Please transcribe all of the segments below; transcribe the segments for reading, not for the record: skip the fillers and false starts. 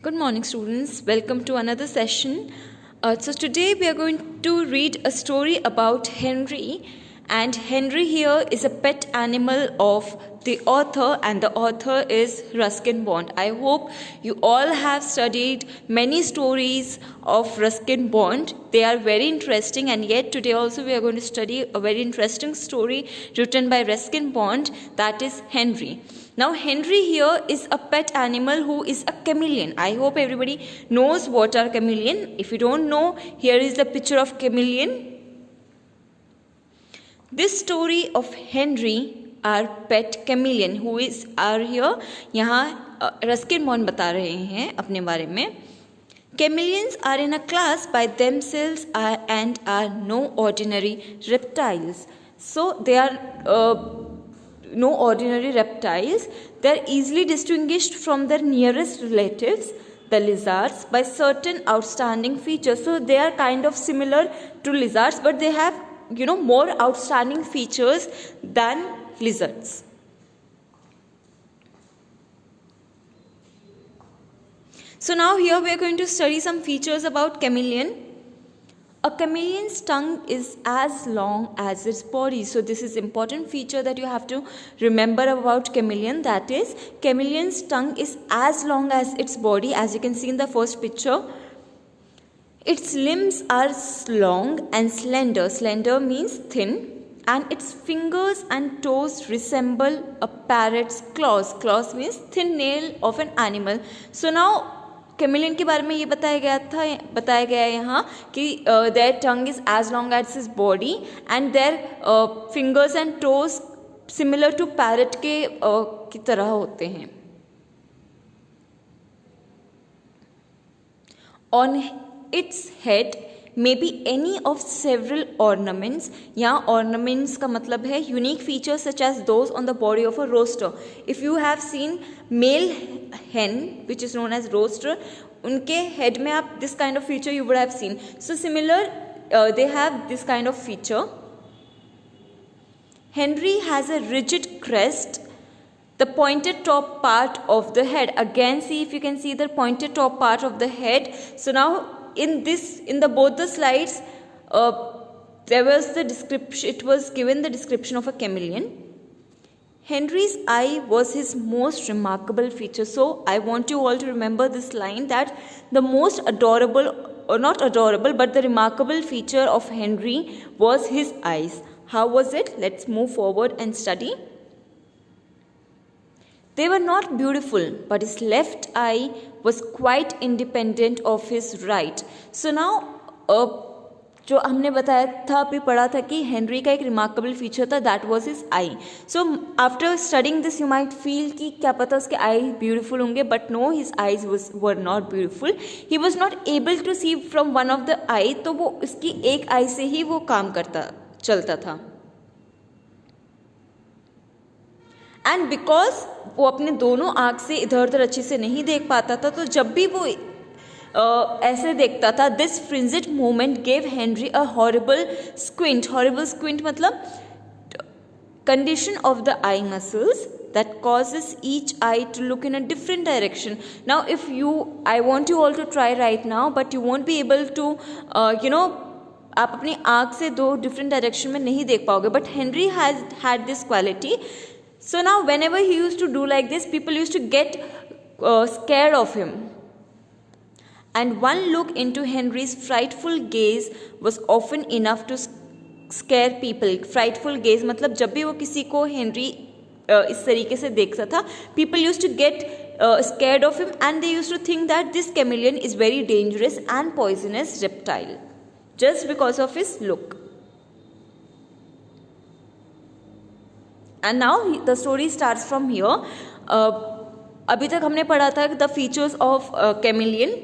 Good morning, students. Welcome to another session. So today we are going to read a story about Henry, and Henry here is a pet animal of the author, and the author is Ruskin Bond. I hope you all have studied many stories of Ruskin Bond. They are very interesting, and yet today also we are going to study a very interesting story written by Ruskin Bond, that is Henry. Now Henry here is a pet animal who is a chameleon. I hope everybody knows what are chameleon. If you don't know, here is the picture of chameleon. This story of Henry, our pet chameleon, who is are here. यहाँ Ruskin bond बता रहे हैं अपने बारे में. Chameleons are in a class by themselves and are no ordinary reptiles. So they are no ordinary reptiles. They are easily distinguished from their nearest relatives, the lizards, by certain outstanding features. So they are kind of similar to lizards, but they have more outstanding features than lizards. So now here we are going to study some features about chameleon. A chameleon's tongue is as long as its body. So this is important feature that you have to remember about chameleon. That is, chameleon's tongue is as long as its body, as you can see in the first picture. Its limbs are long and slender. Slender means thin. And its fingers and toes resemble a parrot's claws. Claws means thin nail of an animal. So now chameleon के बारे में ये बताया गया है यहाँ कि their tongue is as long as his body and their fingers and toes similar to parrot के की तरह होते हैं. On its head may be any of several ornaments. यहाँ ornaments का मतलब है unique features such as those on the body of a rooster. If you have seen male hen which is known as rooster, उनके head में आप this kind of feature you would have seen. So similar they have this kind of feature. Henry has a rigid crest, the pointed top part of the head. Again, see if you can see the pointed top part of the head. So now in both the slides there was the description, it was given the description of a chameleon. Henry's eye was his most remarkable feature. So I want you all to remember this line, that the most adorable, or not adorable, but the remarkable feature of Henry was his eyes. How was it? Let's move forward and study. They were not beautiful, but his left eye was quite independent of his right. So now, जो हमने बताया था, अभी पढ़ा था कि Henry का एक रिमार्केबल फीचर था, that was his eye. So after studying this you might feel कि क्या पता उसके आई ब्यूटीफुल होंगे, but no, his eyes were not beautiful. He was not able to see from one of the eye. तो वो उसकी एक आई से ही वो काम चलता था. एंड बिकॉज वो अपने दोनों आँख से इधर उधर अच्छे से नहीं देख पाता था, तो जब भी वो ऐसे देखता था, this fringed movement gave Henry a horrible squint. Horrible squint मतलब condition of the eye muscles that causes each eye to look in a different direction. Now if I want you all to try right now, but you won't be able to आप अपनी आँख से दो different direction में नहीं देख पाओगे. But Henry has had this quality. So now whenever he used to do like this, people used to get scared of him. And one look into Henry's frightful gaze was often enough to scare people. Frightful gaze मतलब जब भी वो किसी को Henry इस तरीके से देखता था, people used to get scared of him and they used to think that this chameleon is very dangerous and poisonous reptile just because of his look. And now the story starts from here. अभी तक हमने पढ़ा था the features of chameleon.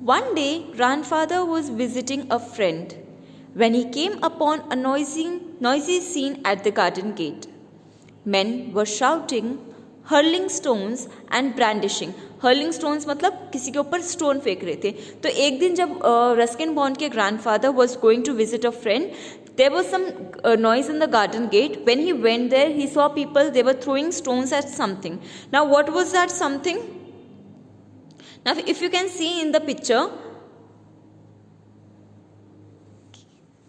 One day, grandfather was visiting a friend when he came upon a noisy scene at the garden gate. Men were shouting, hurling stones and brandishing. Hurling stones मतलब किसी के ऊपर stone फेंक रहे थे. तो एक दिन जब रस्किन बॉन्ड के grandfather was going to visit a friend, there was some noise in the garden gate. When he went there, he saw people, they were throwing stones at something. Now what was that something? Now if you can see in the picture,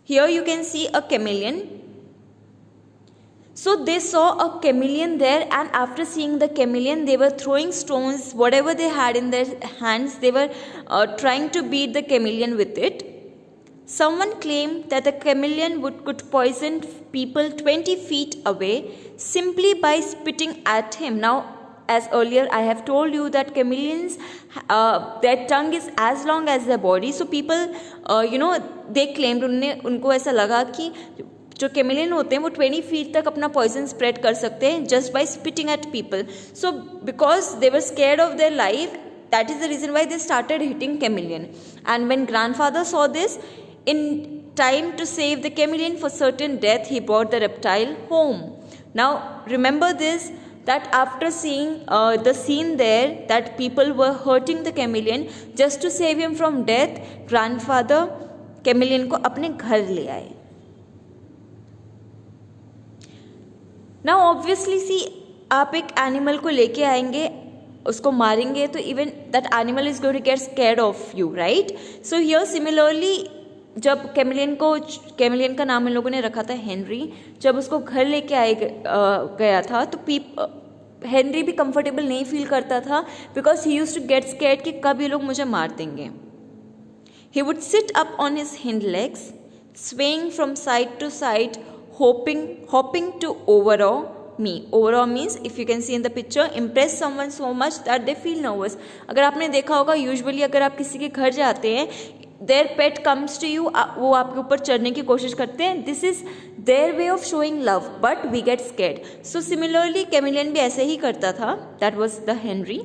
here you can see a chameleon. So they saw a chameleon there, and after seeing the chameleon, they were throwing stones, whatever they had in their hands, they were trying to beat the chameleon with it. Someone claimed that the chameleon could poison people 20 feet away simply by spitting at him. Now, as earlier I have told you that chameleons, their tongue is as long as their body. So people, they claimed, उनको ऐसा लगा कि जो chameleon होते हैं वो 20 feet तक अपना पॉइजन स्प्रेड कर सकते हैं just by spitting at people. So because they were scared of their life, that is the reason why they started hitting chameleon. And when grandfather saw this, in time to save the chameleon for certain death, he brought the reptile home. Now remember this, that after seeing the scene there that people were hurting the chameleon, just to save him from death, grandfather chameleon को अपने घर ले आए. Now obviously see, आप एक animal को लेके आएंगे, उसको मारेंगे, तो even that animal is going to get scared of you, right? So here similarly, जब कैमिलियन का नाम इन लोगों ने रखा था हेनरी, जब उसको घर लेके गया था तो हेनरी भी कंफर्टेबल नहीं फील करता था, because he used to get scared कि कब ये लोग मुझे मार देंगे. He would sit up on his hind legs, swaying from side to side, hopping to overawe me. Overawe means, if you can see in the picture, impress someone so much that they feel nervous. अगर आपने देखा होगा, usually अगर आप किसी के घर जाते हैं, their pet comes to you, वो आपके ऊपर चढ़ने की कोशिश करते हैं. This is their way of showing love, but we get scared. So similarly, chameleon भी ऐसे ही करता था. That was the Henry.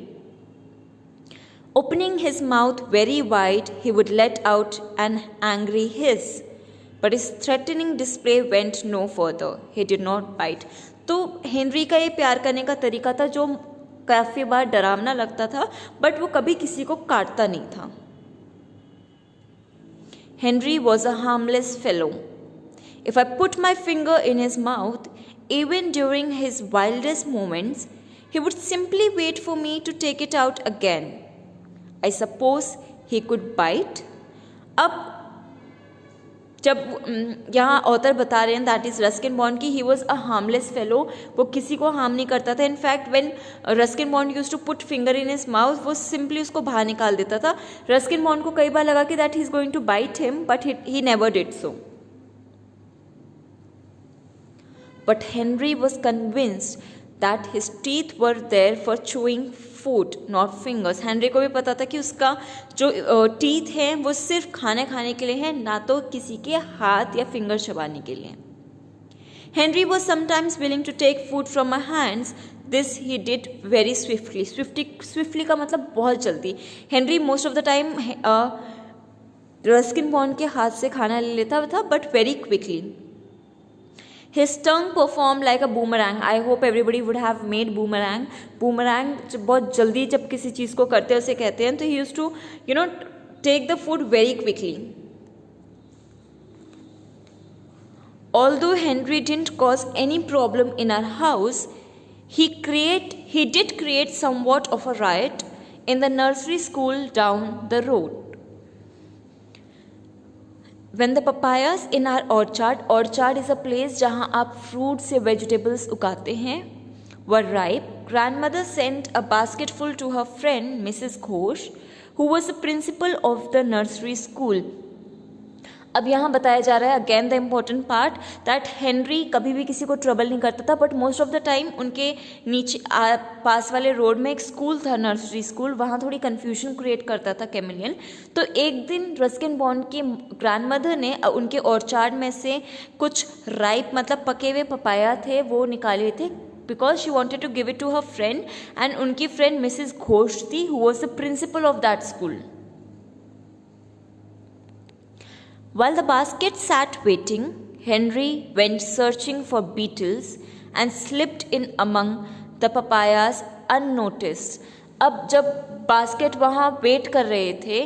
Opening his mouth very wide, he would let out an angry hiss. But his threatening display went no further. He did not bite. तो Henry का ये प्यार करने का तरीका था जो काफ़ी बार डरावना लगता था, बट वो कभी किसी को काटता नहीं था. Henry was a harmless fellow. If I put my finger in his mouth, even during his wildest moments, he would simply wait for me to take it out again. I suppose he could bite. अब जब यहाँ author बता रहे हैं that is Ruskin Bond की he was a harmless fellow, वो किसी को हार्म नहीं करता था. In fact when Ruskin Bond used to put finger in his mouth, वो सिंपली उसको बाहर निकाल देता था. रस्किन बॉन्ड को कई बार लगा कि that he is going to bite him, but he never did so. But Henry was convinced that his teeth were there for chewing food, not fingers. Henry को भी पता था कि उसका जो टीथ है वो सिर्फ खाना खाने के लिए है, ना तो किसी के हाथ या फिंगर चबाने के लिए. Henry was sometimes willing to take food from my hands. This he did very swiftly. Swiftly का मतलब बहुत जल्दी. Henry most of the time Ruskin Bond के हाथ से खाना ले लेता था, but very quickly. His tongue performed like a boomerang. I hope everybody would have made boomerang. Boomerang बहुत जल्दी जब किसी चीज़ को करते हैं उसे कहते हैं. तो he used to, take the food very quickly. Although Henry didn't cause any problem in our house, he did create somewhat of a riot in the nursery school down the road. When the papayas in our orchard is a place जहाँ आप fruits या vegetables उगाते हैं, were ripe, grandmother sent a basketful to her friend Mrs. Ghosh, who was the principal of the nursery school. अब यहाँ बताया जा रहा है again the important part that Henry कभी भी किसी को ट्रबल नहीं करता था, but most of the time उनके नीचे पास वाले रोड में एक स्कूल था, नर्सरी स्कूल, वहाँ थोड़ी कन्फ्यूजन क्रिएट करता था कैमिलियन. तो एक दिन रस्किन बॉन्ड की ग्रैंडमदर ने उनके ऑर्चार्ड में से कुछ राइप मतलब पके हुए पपाया थे वो निकाले थे, because she wanted to give it to her friend. And उनकी फ्रेंड मिसिज घोष थी, who was the principal of that school. While the basket sat waiting, Henry went searching for beetles and slipped in among the papayas unnoticed. अब जब basket वहाँ wait कर रहे थे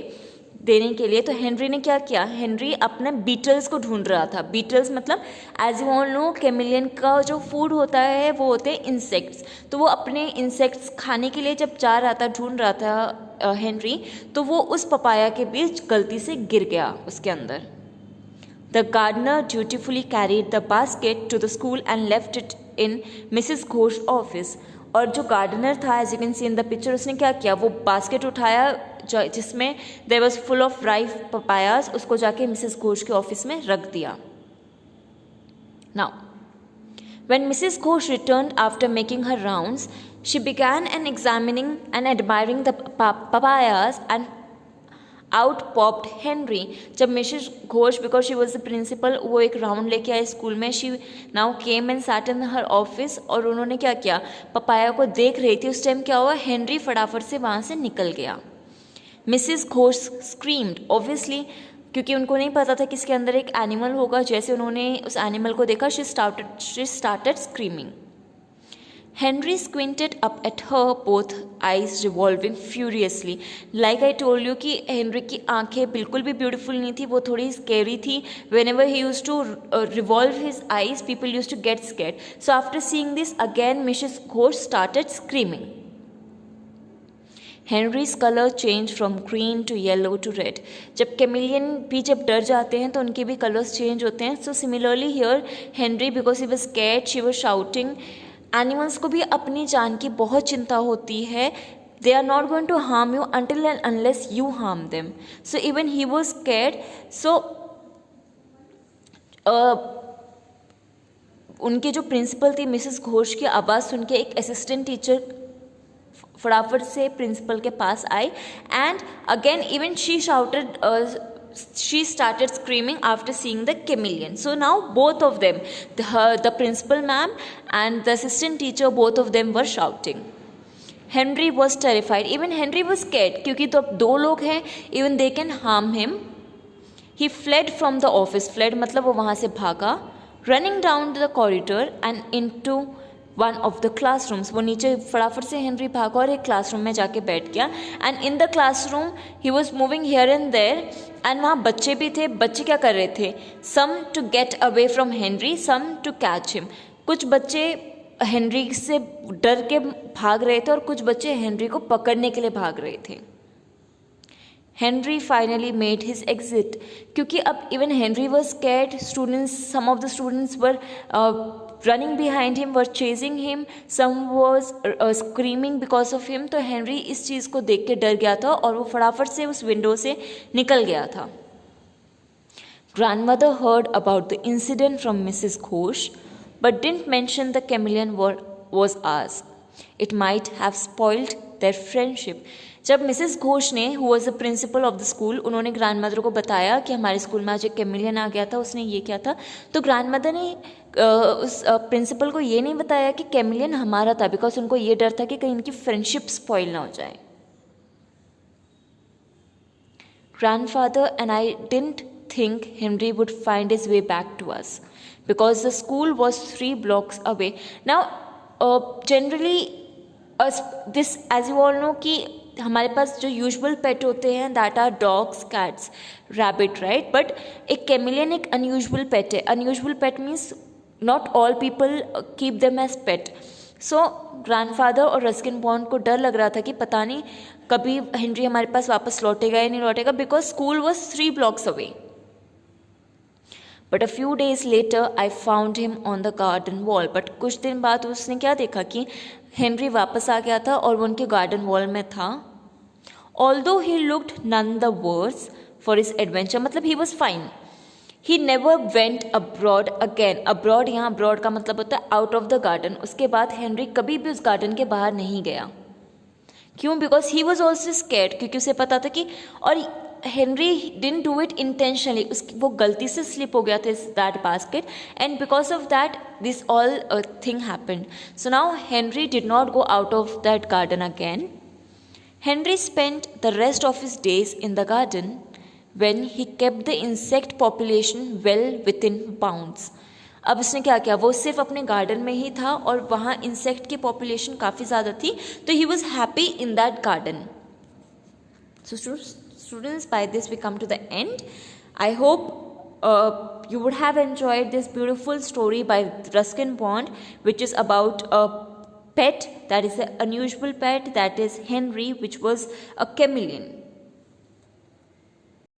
देने के लिए, तो हेनरी ने क्या किया, हेनरी अपने बीटल्स को ढूंढ रहा था. बीटल्स मतलब as you all know chameleon का जो फूड होता है वो होते हैं इंसेक्ट्स. तो वो अपने इंसेक्ट्स खाने के लिए जब जा रहा था, ढूंढ रहा था हेनरी, तो वो उस पपाया के बीच गलती से गिर गया उसके अंदर। The gardener dutifully carried the basket to the school and left it in Mrs Ghosh office. और जो गार्डनर था, as you can see in the picture, उसने क्या किया, वो बास्केट उठाया जिसमें there was full of ripe papayas, उसको जाके मिसिस घोष के ऑफिस में रख दिया। Now when Mrs. Ghosh returned after making her rounds, she began examining and admiring the papayas, and out popped Henry. जब Mrs Ghosh, because she was the principal, वो एक round लेके आए स्कूल में, she now came and sat in her office, और उन्होंने क्या किया, पपाया को देख रही थी। उस टाइम क्या हुआ, हेनरी फटाफट से वहाँ से निकल गया। मिसेस घोष स्क्रीम्ड, ऑब्वियसली क्योंकि उनको नहीं पता था कि इसके अंदर एक एनिमल होगा। जैसे उन्होंने उस एनिमल को देखा, she started screaming. Henry squinted up at her, both eyes revolving furiously. Like I told you कि हेनरी की आंखें बिल्कुल भी ब्यूटीफुल नहीं थी, वो थोड़ी स्केरी थी। Whenever he use to revolve his eyes, people use to get scared. So after seeing this again Mrs Ghosh started screaming. Henry's colour change from green to yellow to red. जब chameleon भी जब डर जाते हैं तो उनके भी colours change होते हैं। So similarly here Henry, because he was scared, she was shouting. Animals को भी अपनी जान की बहुत चिंता होती है। They are not going to harm you until and unless you harm them. So even he was scared. So उनके जो प्रिंसिपल थी मिसेस घोष की आवाज़ सुन के एक असिस्टेंट टीचर फटाफट से प्रिंसिपल के पास आई, and again even she shouted, she started screaming after seeing the chameleon. So now both of them, the principal ma'am and the assistant teacher, both of them were shouting. Henry was terrified. Even Henry was scared क्योंकि तो अब दो लोग हैं, even they can harm him. He fled from the office. Fled मतलब वो वहाँ से भागा, running down the corridor and into one of the classrooms. वो नीचे फटाफट से हेनरी भागा और एक क्लासरूम में जाके बैठ गया। And in the classroom he was moving here and there, and वहाँ बच्चे भी थे। बच्चे क्या कर रहे थे, some to get away from Henry, some to catch him. कुछ बच्चे हेनरी से डर के भाग रहे थे और कुछ बच्चे हेनरी को पकड़ने के लिए भाग रहे थे। Henry finally made his exit, क्योंकि अब even Henry was scared, students, some of the students were running behind him, were chasing him, some was screaming because of him। तो हेनरी इस चीज़ को देख के डर गया था और वो फटाफट से उस विंडो से निकल गया था। Grandmother heard about the incident from Mrs. Ghosh, but didn't mention the chameleon was asked. It might have spoiled their friendship. जब मिसेस घोष ने, who was the principal of the school, उन्होंने ग्रैंड मदर को बताया कि हमारे school में आज एक कैमिलियन आ गया था, उसने ये किया था, तो ग्रैंड मदर ने उस प्रिंसिपल को ये नहीं बताया कि कैमिलियन हमारा था, बिकॉज उनको ये डर था कि कहीं इनकी फ्रेंडशिप स्पॉइल ना हो जाए। Grandfather and I didn't think Henry would find his way back to us because the school was 3 blocks away. Now, generally, this, as you all know, कि हमारे पास जो यूजुअल पेट होते हैं that are dogs, cats, rabbit, right, but एक chameleon एक unusual pet है। Unusual pet means not all people keep them as pet. So grandfather और Ruskin Bond को डर लग रहा था कि पता नहीं कभी हेनरी हमारे पास वापस लौटेगा या नहीं लौटेगा, because school was 3 blocks away. But a few days later I found him on the garden wall. But कुछ दिन बाद उसने क्या देखा कि हेनरी वापस आ गया था और वो उनके गार्डन वॉल में था। Although he looked none the worse for his adventure, मतलब he was fine, he never went abroad again. Abroad, यहाँ अब्रॉड का मतलब होता है आउट ऑफ द गार्डन। उसके बाद हेनरी कभी भी उस गार्डन के बाहर नहीं गया। क्यों? Because he was also scared, क्योंकि उसे पता था कि, और Henry didn't do it intentionally, वो गलती से स्लिप हो गया था that basket, and because of that this all thing happened. So now Henry did not go out of that garden again. Henry spent the rest of his days in the garden when he kept the insect population well within bounds. अब उसने क्या किया, वो सिर्फ अपने garden में ही था और वहाँ इंसेक्ट की पॉपुलेशन काफ़ी ज़्यादा थी, तो he was happy in that garden. So students, by this we come to the end. I hope you would have enjoyed this beautiful story by Ruskin Bond, which is about pet, that is an unusual pet, that is Henry, which was a chameleon.